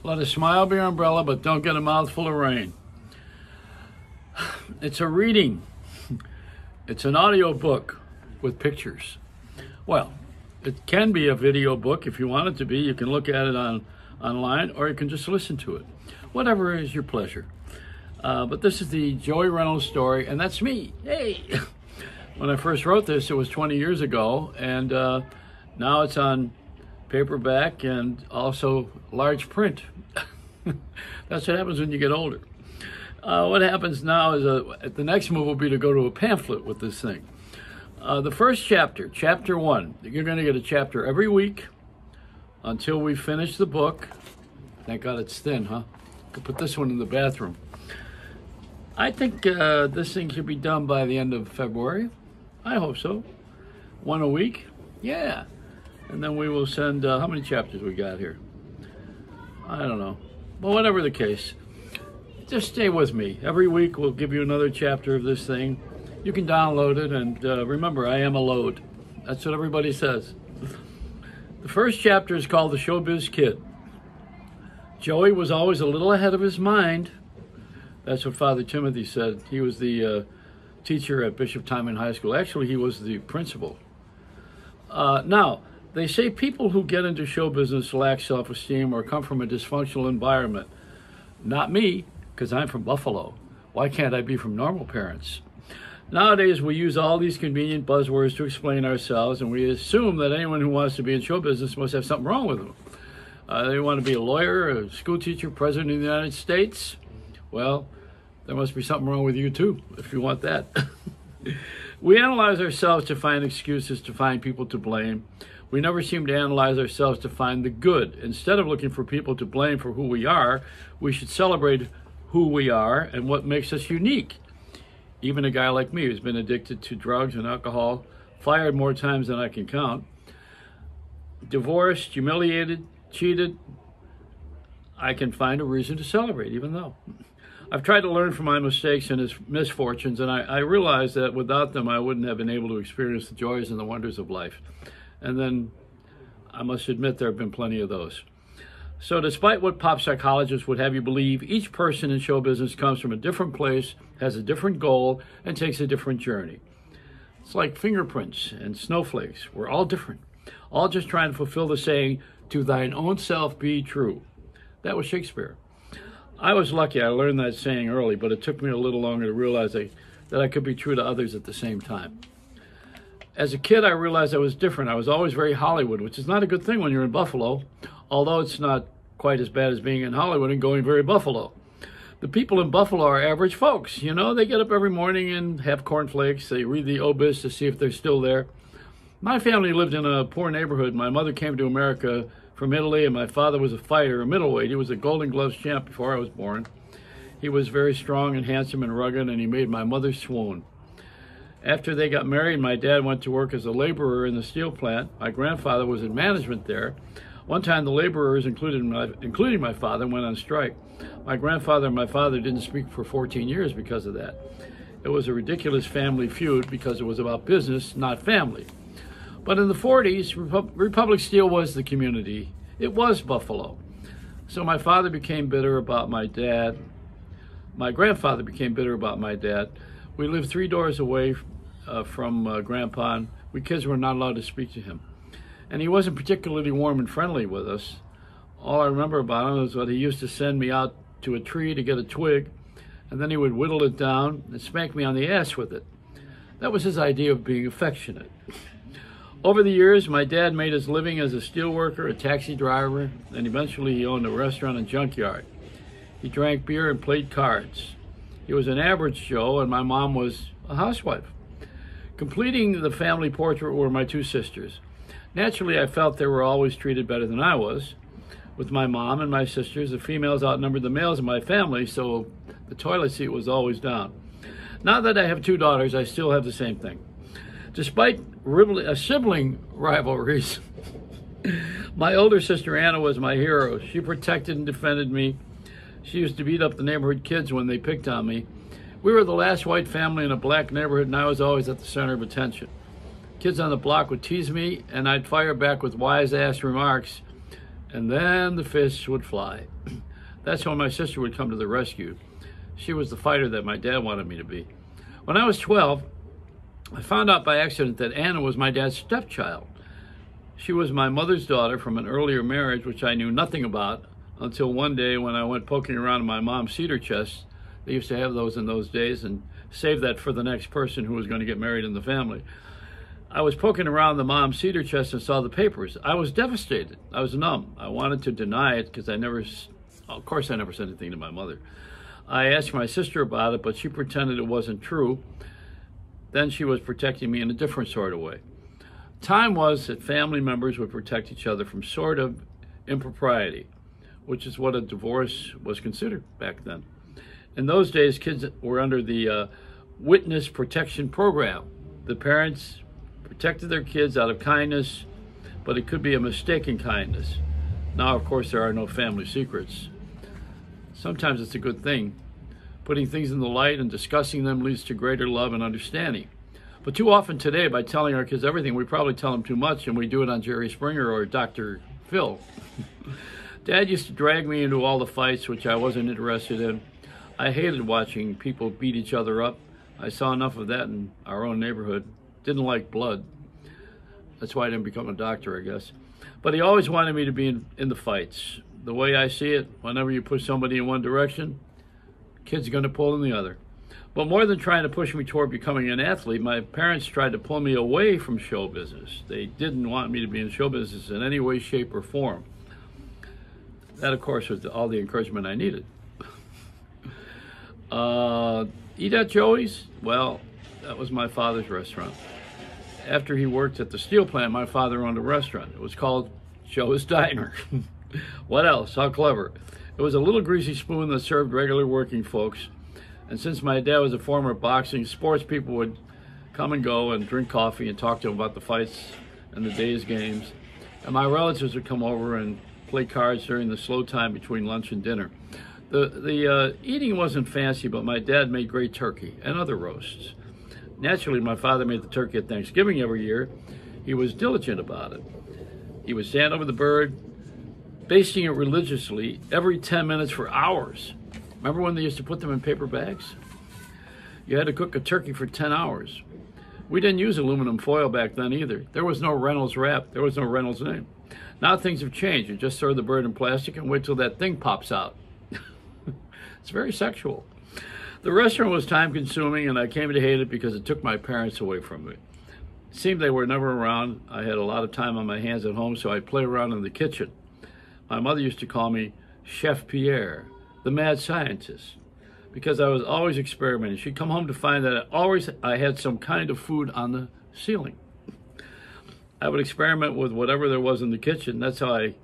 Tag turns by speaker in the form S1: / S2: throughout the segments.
S1: Let a smile be your umbrella, but don't get a mouthful of rain. It's a reading. It's an audio book with pictures. Well, it can be a video book if you want it to be. You can look at it online, or you can just listen to it. Whatever is your pleasure. But this is the Joey Reynolds Story, and that's me. Hey! When I first wrote this, it was 20 years ago, and now it's on paperback and also large print. That's what happens when you get older. What happens now is the next move will be to go to a pamphlet with this thing. The first chapter, chapter 1, you're going to get a chapter every week until we finish the book. Thank God it's thin, huh? Could put this one in the bathroom. I think this thing should be done by the end of February. I hope so. One a week? Yeah. And then we will send, how many chapters we got here? I don't know. But whatever the case, just stay with me. Every week we'll give you another chapter of this thing. You can download it, and remember, I am a load. That's what everybody says. The first chapter is called The Showbiz Kid. Joey was always a little ahead of his mind. That's what Father Timothy said. He was the teacher at Bishop Timon High School. Actually, he was the principal. Now, they say people who get into show business lack self-esteem or come from a dysfunctional environment. Not me, because I'm from Buffalo. Why can't I be from normal parents? Nowadays, we use all these convenient buzzwords to explain ourselves, and we assume that anyone who wants to be in show business must have something wrong with them. They want to be a lawyer, a school teacher, president of the United States. Well, there must be something wrong with you too, if you want that. We analyze ourselves to find excuses, to find people to blame. We never seem to analyze ourselves to find the good. Instead of looking for people to blame for who we are, we should celebrate who we are and what makes us unique. Even a guy like me who's been addicted to drugs and alcohol, fired more times than I can count, divorced, humiliated, cheated, I can find a reason to celebrate, even though. I've tried to learn from my mistakes and his misfortunes, and I realized that without them, I wouldn't have been able to experience the joys and the wonders of life. And then I must admit there have been plenty of those. So despite what pop psychologists would have you believe, each person in show business comes from a different place, has a different goal, and takes a different journey. It's like fingerprints and snowflakes. We're all different, all just trying to fulfill the saying, "To thine own self be true." That was Shakespeare. I was lucky I learned that saying early, but it took me a little longer to realize that I could be true to others at the same time. As a kid, I realized I was different. I was always very Hollywood, which is not a good thing when you're in Buffalo, although it's not quite as bad as being in Hollywood and going very Buffalo. The people in Buffalo are average folks. You know, they get up every morning and have cornflakes. They read the obits to see if they're still there. My family lived in a poor neighborhood. My mother came to America from Italy, and my father was a fighter, a middleweight. He was a Golden Gloves champ before I was born. He was very strong and handsome and rugged, and he made my mother swoon. After they got married, my dad went to work as a laborer in the steel plant. My grandfather was in management there. One time, the laborers, including my father, went on strike. My grandfather and my father didn't speak for 14 years because of that. It was a ridiculous family feud because it was about business, not family. But in the 40s, Republic Steel was the community. It was Buffalo. So my father became bitter about my dad. My grandfather became bitter about my dad. We lived 3 doors away from Grandpa, and we kids were not allowed to speak to him. And he wasn't particularly warm and friendly with us. All I remember about him was that he used to send me out to a tree to get a twig, and then he would whittle it down and spank me on the ass with it. That was his idea of being affectionate. Over the years, my dad made his living as a steel worker, a taxi driver, and eventually he owned a restaurant and junkyard. He drank beer and played cards. He was an average Joe, and my mom was a housewife. Completing the family portrait were my 2 sisters. Naturally, I felt they were always treated better than I was. With my mom and my sisters, the females outnumbered the males in my family, so the toilet seat was always down. Now that I have 2 daughters, I still have the same thing. Despite sibling rivalries, my older sister Anna was my hero. She protected and defended me. She used to beat up the neighborhood kids when they picked on me. We were the last white family in a black neighborhood, and I was always at the center of attention. Kids on the block would tease me, and I'd fire back with wise-ass remarks, and then the fists would fly. That's when my sister would come to the rescue. She was the fighter that my dad wanted me to be. When I was 12, I found out by accident that Anna was my dad's stepchild. She was my mother's daughter from an earlier marriage, which I knew nothing about until one day when I went poking around in my mom's cedar chest. They used to have those in those days, and save that for the next person who was going to get married in the family. I was poking around the mom's cedar chest and saw the papers. I was devastated. I was numb. I wanted to deny it because of course I never said anything to my mother. I asked my sister about it, but she pretended it wasn't true. Then she was protecting me in a different sort of way. Time was that family members would protect each other from sort of impropriety, which is what a divorce was considered back then. In those days, kids were under the witness protection program. The parents protected their kids out of kindness, but it could be a mistaken kindness. Now, of course, there are no family secrets. Sometimes it's a good thing. Putting things in the light and discussing them leads to greater love and understanding. But too often today, by telling our kids everything, we probably tell them too much, and we do it on Jerry Springer or Dr. Phil. Dad used to drag me into all the fights, which I wasn't interested in. I hated watching people beat each other up. I saw enough of that in our own neighborhood. Didn't like blood. That's why I didn't become a doctor, I guess. But he always wanted me to be in the fights. The way I see it, whenever you push somebody in one direction, kid's going to pull in the other. But more than trying to push me toward becoming an athlete, my parents tried to pull me away from show business. They didn't want me to be in show business in any way, shape, or form. That, of course, was all the encouragement I needed. Eat at Joey's? Well, that was my father's restaurant. After he worked at the steel plant, my father owned a restaurant. It was called Joe's Diner. What else? How clever. It was a little greasy spoon that served regular working folks. And since my dad was a former boxing, sports people would come and go and drink coffee and talk to him about the fights and the day's games. And my relatives would come over and play cards during the slow time between lunch and dinner. The eating wasn't fancy, but my dad made great turkey and other roasts. Naturally, my father made the turkey at Thanksgiving every year. He was diligent about it. He would stand over the bird, basting it religiously every 10 minutes for hours. Remember when they used to put them in paper bags? You had to cook a turkey for 10 hours. We didn't use aluminum foil back then either. There was no Reynolds wrap. There was no Reynolds name. Now things have changed. You just throw the bird in plastic and wait till that thing pops out. It's very sexual. The restaurant was time-consuming, and I came to hate it because it took my parents away from me. It seemed they were never around. I had a lot of time on my hands at home, so I'd play around in the kitchen. My mother used to call me Chef Pierre, the mad scientist, because I was always experimenting. She'd come home to find that I had some kind of food on the ceiling. I would experiment with whatever there was in the kitchen. That's how I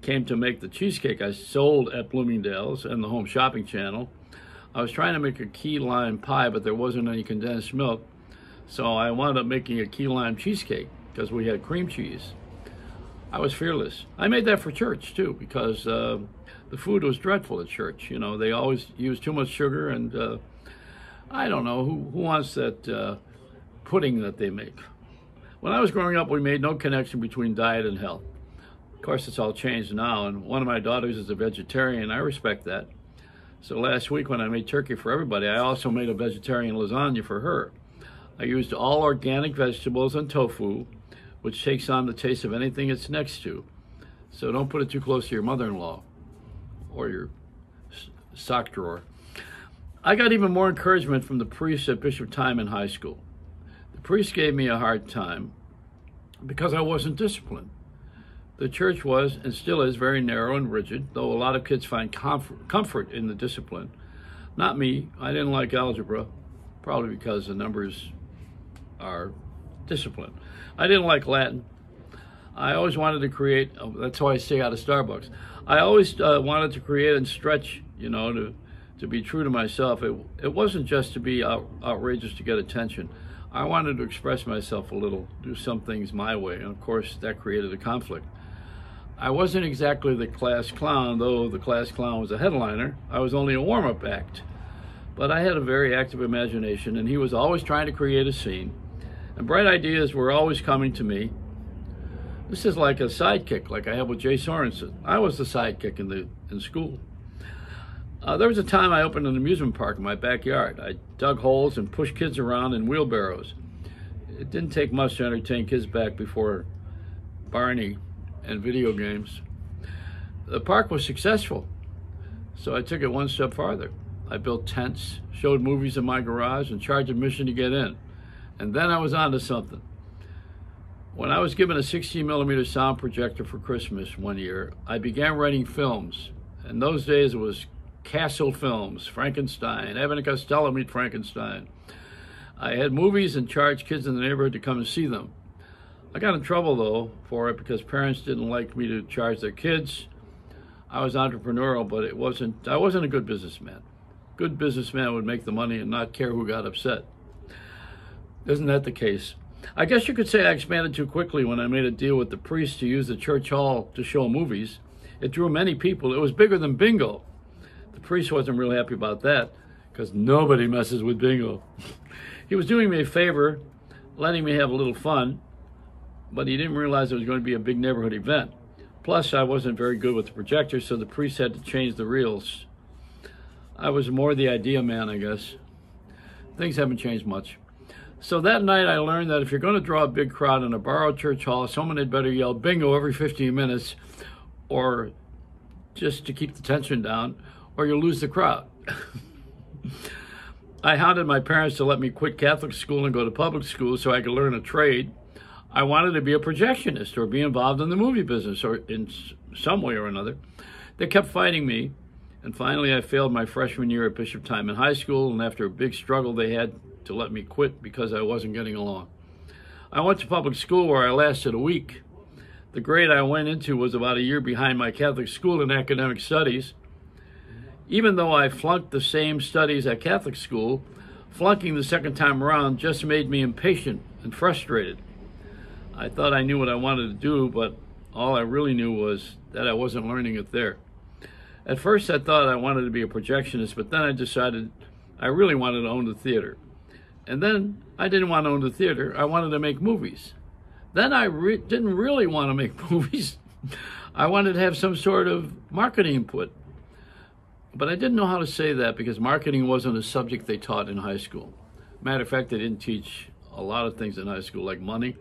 S1: came to make the cheesecake I sold at Bloomingdale's and the Home Shopping Channel. I was trying to make a key lime pie, but there wasn't any condensed milk, so I wound up making a key lime cheesecake because we had cream cheese. I was fearless. I made that for church too, because the food was dreadful at church. You know, they always use too much sugar, and I don't know who wants that pudding that they make. When I was growing up, we made no connection between diet and health. Of course, it's all changed now, and one of my daughters is a vegetarian. I respect that. So last week when I made turkey for everybody, I also made a vegetarian lasagna for her. I used all organic vegetables and tofu, which takes on the taste of anything it's next to. So don't put it too close to your mother-in-law or your sock drawer. I got even more encouragement from the priest at Bishop Time in high school. The priest gave me a hard time because I wasn't disciplined. The church was, and still is, very narrow and rigid, though a lot of kids find comfort in the discipline. Not me. I didn't like algebra, probably because the numbers are disciplined. I didn't like Latin. I always wanted to create, that's why I stay out of Starbucks. I always wanted to create and stretch, you know, to be true to myself. It wasn't just to be outrageous to get attention. I wanted to express myself a little, do some things my way, and of course that created a conflict. I wasn't exactly the class clown, though the class clown was a headliner. I was only a warm-up act. But I had a very active imagination, and he was always trying to create a scene. And bright ideas were always coming to me. This is like a sidekick, like I have with Jay Sorensen. I was the sidekick in school. There was a time I opened an amusement park in my backyard. I dug holes and pushed kids around in wheelbarrows. It didn't take much to entertain kids back before Barney and video games. The park was successful, so I took it one step farther. I built tents, showed movies in my garage, and charged admission to get in. And then I was on to something. When I was given a 16mm sound projector for Christmas one year, I began writing films. In those days, it was Castle Films, Frankenstein, Abbott and Costello Meet Frankenstein. I had movies and charged kids in the neighborhood to come and see them. I got in trouble, though, for it because parents didn't like me to charge their kids. I was entrepreneurial, but I wasn't a good businessman. Good businessman would make the money and not care who got upset. Isn't that the case? I guess you could say I expanded too quickly when I made a deal with the priest to use the church hall to show movies. It drew many people. It was bigger than bingo. The priest wasn't really happy about that because nobody messes with bingo. He was doing me a favor, letting me have a little fun, but he didn't realize it was going to be a big neighborhood event. Plus, I wasn't very good with the projector, so the priest had to change the reels. I was more the idea man, I guess. Things haven't changed much. So that night I learned that if you're going to draw a big crowd in a borrowed church hall, someone had better yell bingo every 15 minutes, or just to keep the tension down, or you'll lose the crowd. I hounded my parents to let me quit Catholic school and go to public school so I could learn a trade. I wanted to be a projectionist or be involved in the movie business or in some way or another. They kept fighting me, and finally I failed my freshman year at Bishop Timon High School, and after a big struggle they had to let me quit because I wasn't getting along. I went to public school where I lasted a week. The grade I went into was about a year behind my Catholic school in academic studies. Even though I flunked the same studies at Catholic school, flunking the second time around just made me impatient and frustrated. I thought I knew what I wanted to do, but all I really knew was that I wasn't learning it there. At first I thought I wanted to be a projectionist, but then I decided I really wanted to own the theater. And then I didn't want to own the theater, I wanted to make movies. Then I didn't really want to make movies. I wanted to have some sort of marketing input. But I didn't know how to say that because marketing wasn't a subject they taught in high school. Matter of fact, they didn't teach a lot of things in high school, like money.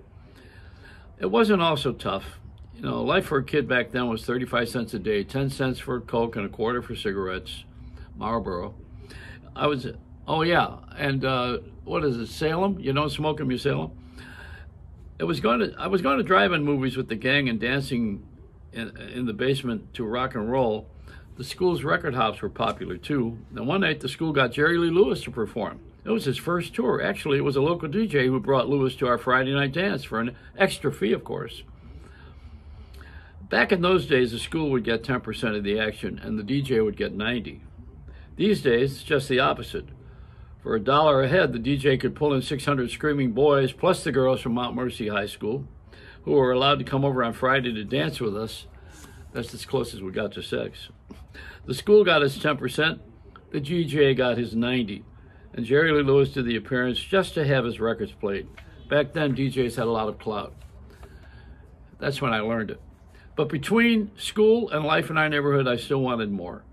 S1: It wasn't all so tough. You know, life for a kid back then was 35 cents a day, 10 cents for Coke and a quarter for cigarettes, Marlboro. Oh yeah, and what is it, Salem? You don't smoke them, you Salem? I was going to drive-in movies with the gang and dancing in the basement to rock and roll. The school's record hops were popular too. And one night the school got Jerry Lee Lewis to perform. It was his first tour. Actually, it was a local DJ who brought Lewis to our Friday night dance for an extra fee, of course. Back in those days, the school would get 10% of the action and the DJ would get 90%. These days, it's just the opposite. For $1 a head, the DJ could pull in 600 screaming boys, plus the girls from Mount Mercy High School, who were allowed to come over on Friday to dance with us. That's as close as we got to sex. The school got his 10%, the DJ got his 90%, and Jerry Lee Lewis did the appearance just to have his records played. Back then, DJs had a lot of clout. That's when I learned it. But between school and life in our neighborhood, I still wanted more.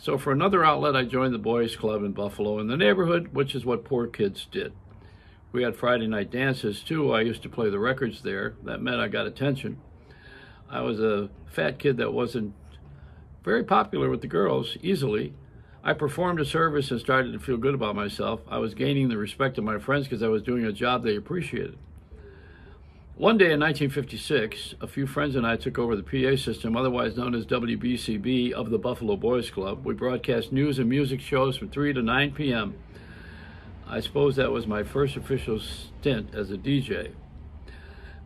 S1: So for another outlet, I joined the boys club in Buffalo in the neighborhood, which is what poor kids did. We had Friday night dances too. I used to play the records there. That meant I got attention. I was a fat kid that wasn't very popular with the girls easily. I performed a service and started to feel good about myself. I was gaining the respect of my friends because I was doing a job they appreciated. One day in 1956, a few friends and I took over the PA system, otherwise known as WBCB, of the Buffalo Boys Club. We broadcast news and music shows from 3 to 9 p.m. I suppose that was my first official stint as a DJ.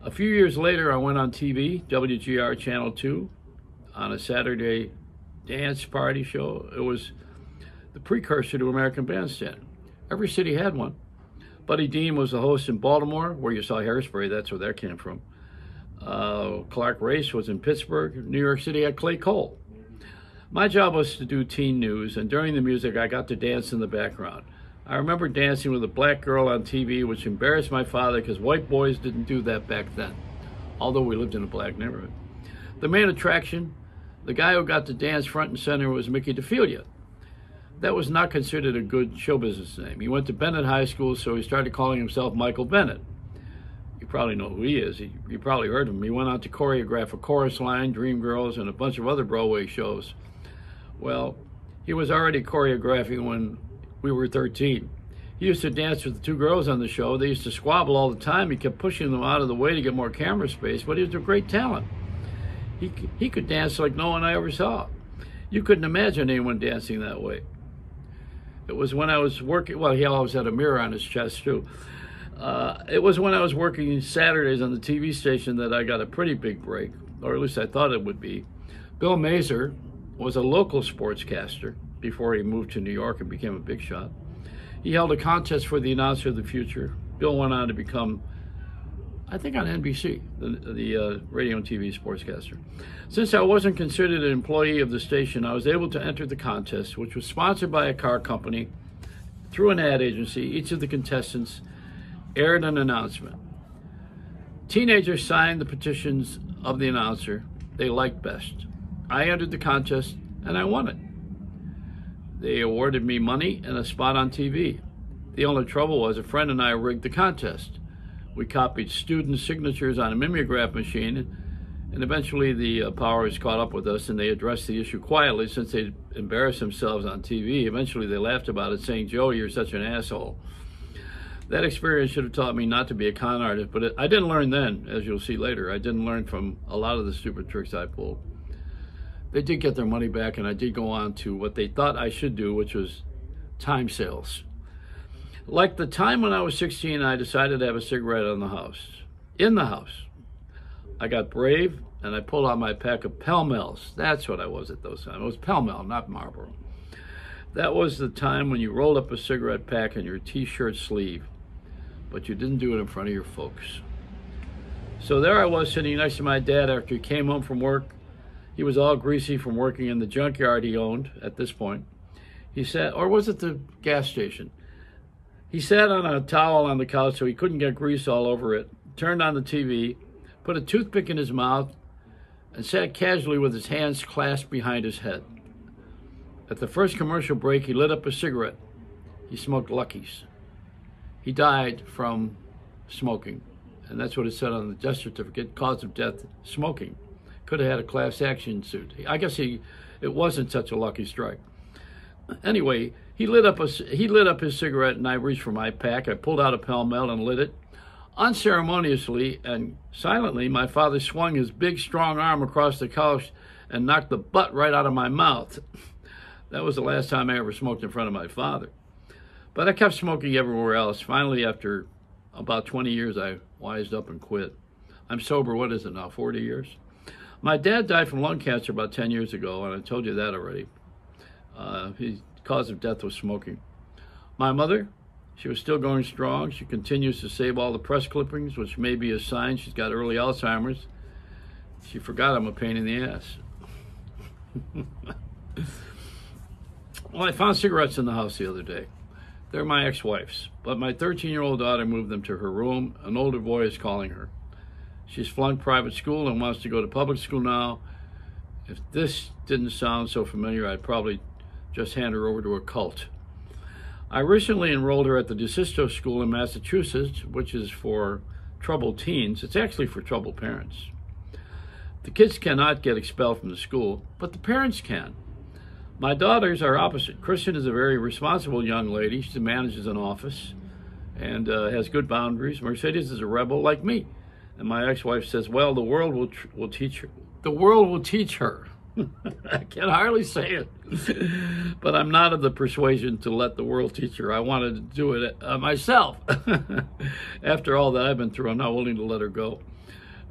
S1: A few years later, I went on TV, WGR Channel 2, on a Saturday dance party show. It was the precursor to American Bandstand. Every city had one. Buddy Dean was the host in Baltimore, where you saw Hairspray. That's where that came from. Clark Race was in Pittsburgh. New York City had Clay Cole. My job was to do teen news, and during the music, I got to dance in the background. I remember dancing with a black girl on TV, which embarrassed my father because white boys didn't do that back then. although we lived in a black neighborhood. The main attraction, the guy who got to dance front and center, was Mickey DeFilia. That was not considered a good show business name. He went to Bennett High School, so he started calling himself Michael Bennett. You probably know who he is. You probably heard of him. He went on to choreograph A Chorus Line, Dreamgirls, and a bunch of other Broadway shows. Well, he was already choreographing when we were 13. He used to dance with the two girls on the show. They used to squabble all the time. He kept pushing them out of the way to get more camera space, but he was a great talent. He could dance like no one I ever saw. You couldn't imagine anyone dancing that way. It was when I was working, well, he always had a mirror on his chest too. It was when I was working Saturdays on the TV station that I got a pretty big break, or at least I thought it would be. Bill Mazer was a local sportscaster before he moved to New York and became a big shot. He held a contest for the announcer of the future. Bill went on to become, I think, on NBC, the radio and TV sportscaster. Since I wasn't considered an employee of the station, I was able to enter the contest, which was sponsored by a car company through an ad agency. Each of the contestants aired an announcement. Teenagers signed the petitions of the announcer they liked best. I entered the contest and I won it. They awarded me money and a spot on TV. The only trouble was a friend and I rigged the contest. We copied student signatures on a mimeograph machine, and eventually the powers caught up with us and they addressed the issue quietly since they'd embarrassed themselves on TV. Eventually they laughed about it, saying, "Joey, you're such an asshole." That experience should have taught me not to be a con artist, but I didn't learn then, as you'll see later. I didn't learn from a lot of the stupid tricks I pulled. They did get their money back, and I did go on to what they thought I should do, which was time sales. Like the time when I was 16, I decided to have a cigarette in the house. I got brave, and I pulled out my pack of Pall-Malls. That's what I was at those times. It was Pall-Mall, not Marlboro. That was the time when you rolled up a cigarette pack in your t-shirt sleeve, but you didn't do it in front of your folks. So there I was sitting next to my dad after he came home from work. He was all greasy from working in the junkyard he owned at this point. He sat, or was it the gas station? He sat on a towel on the couch so he couldn't get grease all over it, turned on the TV, put a toothpick in his mouth, and sat casually with his hands clasped behind his head. At the first commercial break, he lit up a cigarette. He smoked Lucky's. He died from smoking, and that's what it said on the death certificate, cause of death, smoking. Could have had a class action suit. I guess it wasn't such a lucky strike. Anyway, he lit up his cigarette, and I reached for my pack. I pulled out a Pall-Mall and lit it. Unceremoniously and silently, my father swung his big, strong arm across the couch and knocked the butt right out of my mouth. That was the last time I ever smoked in front of my father. But I kept smoking everywhere else. Finally, after about 20 years, I wised up and quit. I'm sober, what is it now, 40 years? My dad died from lung cancer about 10 years ago, and I told you that already. His cause of death was smoking. My mother, she was still going strong. She continues to save all the press clippings, which may be a sign she's got early Alzheimer's. She forgot I'm a pain in the ass. Well, I found cigarettes in the house the other day. They're my ex-wife's, but my 13-year-old daughter moved them to her room. An older boy is calling her. She's flunked private school and wants to go to public school now. If this didn't sound so familiar, I'd probably just hand her over to a cult. I recently enrolled her at the DeSisto School in Massachusetts, which is for troubled teens. It's actually for troubled parents. The kids cannot get expelled from the school, but the parents can. My daughters are opposite. Kristen is a very responsible young lady. She manages an office and has good boundaries. Mercedes is a rebel like me. And my ex-wife says, well, the world will teach her. The world will teach her. I can hardly say it. But I'm not of the persuasion to let the world teach her. I wanted to do it myself. After all that I've been through, I'm not willing to let her go.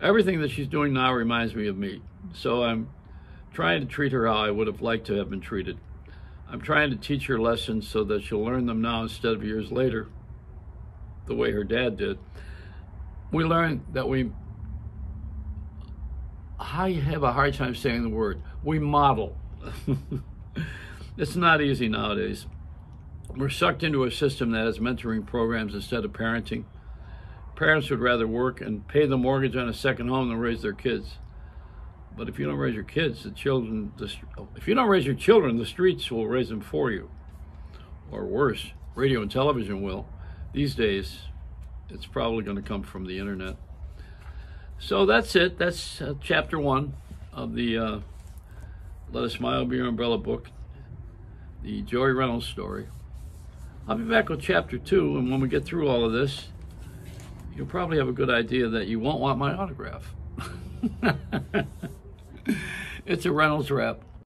S1: Everything that she's doing now reminds me of me. So I'm trying to treat her how I would have liked to have been treated. I'm trying to teach her lessons so that she'll learn them now instead of years later, the way her dad did. We learned that I have a hard time saying the word, we model. It's not easy nowadays. We're sucked into a system that has mentoring programs instead of parenting parents would rather work and pay the mortgage on a second home than raise their kids. But if you don't raise your kids, if you don't raise your children, the streets will raise them for you. Or worse, radio and television will. These days, it's probably going to come from the internet. So that's it. That's chapter 1 of the Let a Smile Be Your Umbrella book, the Joey Reynolds story. I'll be back with chapter 2, and when we get through all of this, you'll probably have a good idea that you won't want my autograph. It's a Reynolds wrap.